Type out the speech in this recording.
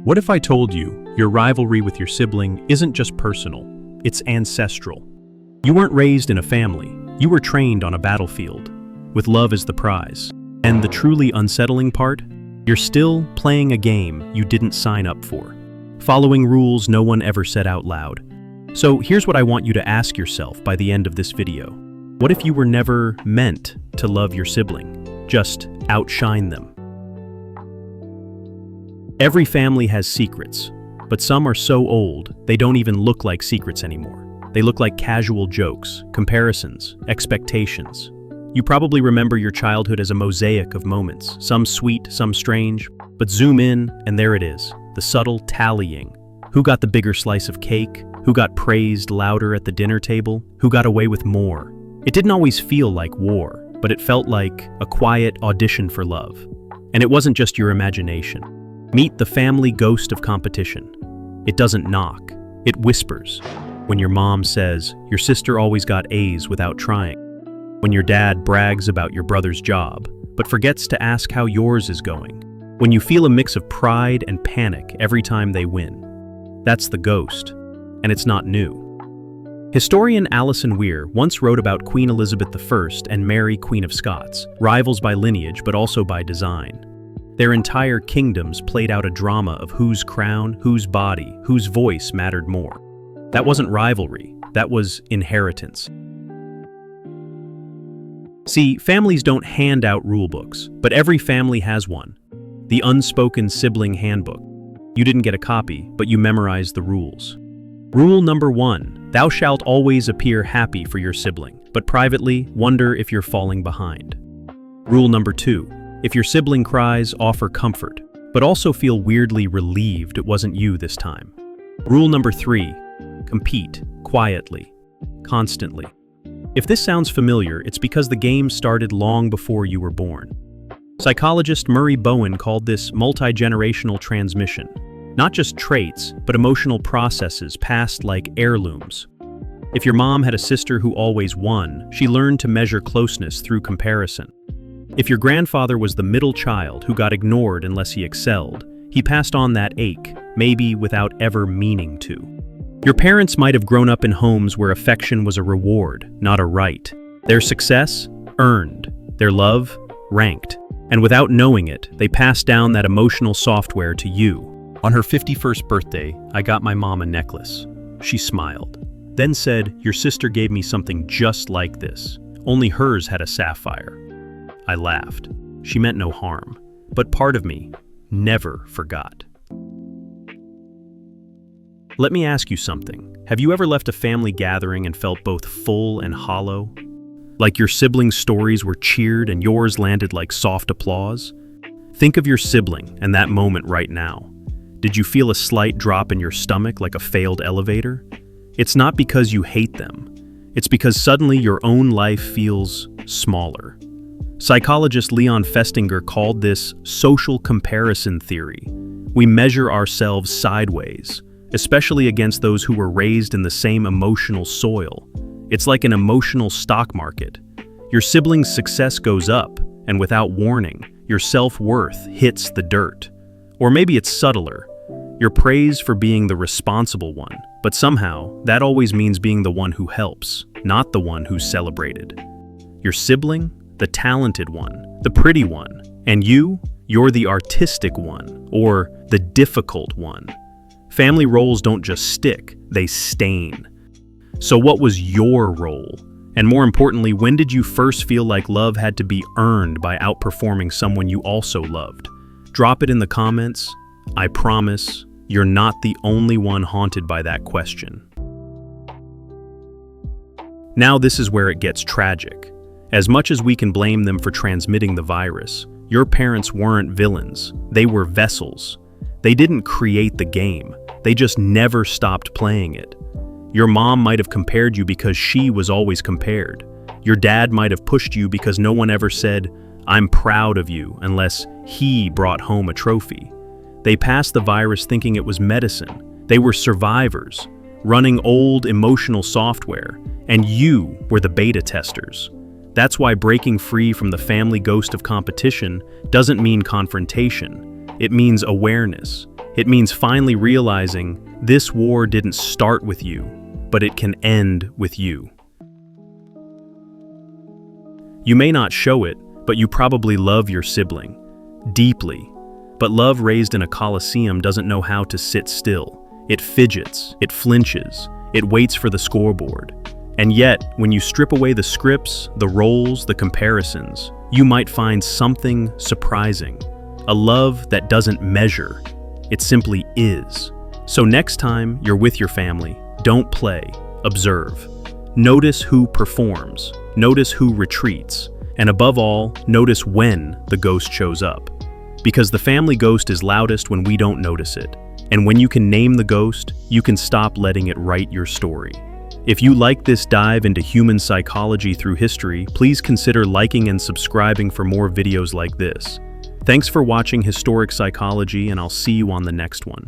What if I told you your rivalry with your sibling isn't just personal, it's ancestral? You weren't raised in a family, you were trained on a battlefield, with love as the prize. And the truly unsettling part? You're still playing a game you didn't sign up for, following rules no one ever said out loud. So here's what I want you to ask yourself by the end of this video. What if you were never meant to love your sibling, just outshine them? Every family has secrets, but some are so old they don't even look like secrets anymore. They look like casual jokes, comparisons, expectations. You probably remember your childhood as a mosaic of moments, some sweet, some strange, but zoom in and there it is, the subtle tallying. Who got the bigger slice of cake? Who got praised louder at the dinner table? Who got away with more? It didn't always feel like war, but it felt like a quiet audition for love. And it wasn't just your imagination. Meet the family ghost of competition. It doesn't knock, it whispers. When your mom says, your sister always got A's without trying. When your dad brags about your brother's job, but forgets to ask how yours is going. When you feel a mix of pride and panic every time they win. That's the ghost, and it's not new. Historian Alison Weir once wrote about Queen Elizabeth I and Mary, Queen of Scots, rivals by lineage but also by design. Their entire kingdoms played out a drama of whose crown, whose body, whose voice mattered more. That wasn't rivalry, that was inheritance. See, families don't hand out rulebooks, but every family has one. The unspoken sibling handbook. You didn't get a copy, but you memorized the rules. Rule number 1, thou shalt always appear happy for your sibling, but privately wonder if you're falling behind. Rule number 2, if your sibling cries, offer comfort, but also feel weirdly relieved it wasn't you this time. Rule number 3, compete, quietly, constantly. If this sounds familiar, it's because the game started long before you were born. Psychologist Murray Bowen called this multigenerational transmission. Not just traits, but emotional processes passed like heirlooms. If your mom had a sister who always won, she learned to measure closeness through comparison. If your grandfather was the middle child who got ignored unless he excelled, he passed on that ache, maybe without ever meaning to. Your parents might have grown up in homes where affection was a reward, not a right. Their success? Earned. Their love? Ranked. And without knowing it, they passed down that emotional software to you. On her 51st birthday, I got my mom a necklace. She smiled, then said, your sister gave me something just like this, only hers had a sapphire. I laughed. She meant no harm, but part of me never forgot. Let me ask you something. Have you ever left a family gathering and felt both full and hollow? Like your siblings' stories were cheered and yours landed like soft applause? Think of your sibling and that moment right now. Did you feel a slight drop in your stomach like a failed elevator? It's not because you hate them. It's because suddenly your own life feels smaller. Psychologist Leon Festinger called this social comparison theory. We measure ourselves sideways, especially against those who were raised in the same emotional soil. It's like an emotional stock market. Your sibling's success goes up, and without warning, your self-worth hits the dirt. Or maybe it's subtler. You're praised for being the responsible one, but somehow that always means being the one who helps, not the one who's celebrated. Your sibling? The talented one, the pretty one, and you're the artistic one, or the difficult one. Family roles don't just stick, they stain. So what was your role? And more importantly, when did you first feel like love had to be earned by outperforming someone you also loved? Drop it in the comments. I promise, you're not the only one haunted by that question. Now this is where it gets tragic. As much as we can blame them for transmitting the virus, your parents weren't villains, they were vessels. They didn't create the game, they just never stopped playing it. Your mom might have compared you because she was always compared. Your dad might have pushed you because no one ever said, I'm proud of you, unless he brought home a trophy. They passed the virus thinking it was medicine. They were survivors, running old emotional software, and you were the beta testers. That's why breaking free from the family ghost of competition doesn't mean confrontation. It means awareness. It means finally realizing this war didn't start with you, but it can end with you. You may not show it, but you probably love your sibling, deeply. But love raised in a coliseum doesn't know how to sit still. It fidgets, it flinches, it waits for the scoreboard. And yet, when you strip away the scripts, the roles, the comparisons, you might find something surprising. A love that doesn't measure, it simply is. So next time you're with your family, don't play, observe. Notice who performs, notice who retreats, and above all, notice when the ghost shows up. Because the family ghost is loudest when we don't notice it. And when you can name the ghost, you can stop letting it write your story. If you like this dive into human psychology through history, please consider liking and subscribing for more videos like this. Thanks for watching Historic Psychology, and I'll see you on the next one.